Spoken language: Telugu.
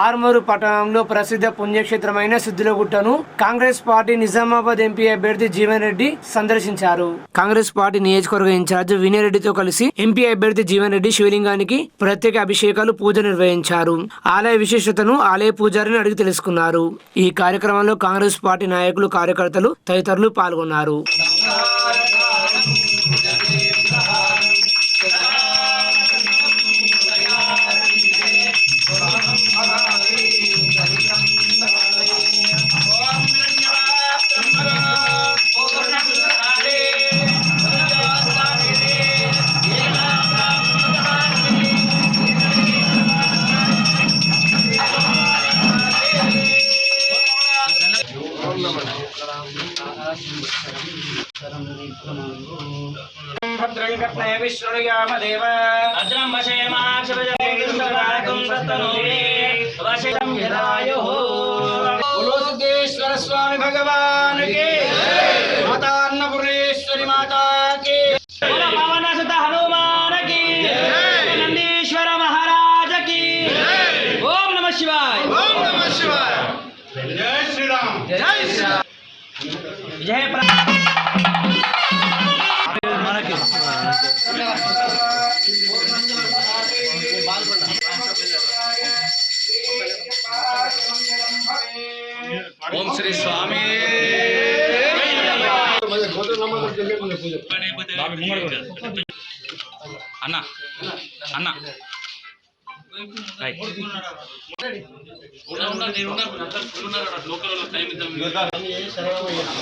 ఆర్మూరు పట్టణంలో ప్రసిద్ధ పుణ్యక్షేత్రమైన సిద్ధులగుట్టను కాంగ్రెస్ పార్టీ నిజామాబాద్ ఎంపీ అభ్యర్థి జీవన్ రెడ్డి సందర్శించారు. కాంగ్రెస్ పార్టీ నియోజకవర్గ ఇన్ఛార్జ్ వినయ్ రెడ్డితో కలిసి ఎంపీ అభ్యర్థి జీవన్ రెడ్డి శివలింగానికి ప్రత్యేక అభిషేకాలు పూజ నిర్వహించారు. ఆలయ విశేషతను ఆలయ పూజారిని అడిగి తెలుసుకున్నారు. ఈ కార్యక్రమంలో కాంగ్రెస్ పార్టీ నాయకులు, కార్యకర్తలు తదితరులు పాల్గొన్నారు. భద్రం కర్ణయ విష్ణుయామదేవ భద్రం వశేమాక్షరజగేంద్రరాకం సత్తనోమే వశం యదాయుః. బోలో సిద్ధేశ్వర స్వామి భగవాన్ కి, మాతా అన్నపూర్ణేశ్వరి మాతా కి, పవన సుత హనుమాన్ కి, నందీశ్వర మహారాజ కి. ఓం నమః శివాయ. ఓం నమః శివాయ. జై శ్రీరామ్. జై శ్రీరామ్. జయ ఓం శ్రీ స్వామి. అన్న అన్న లోకల్ టైం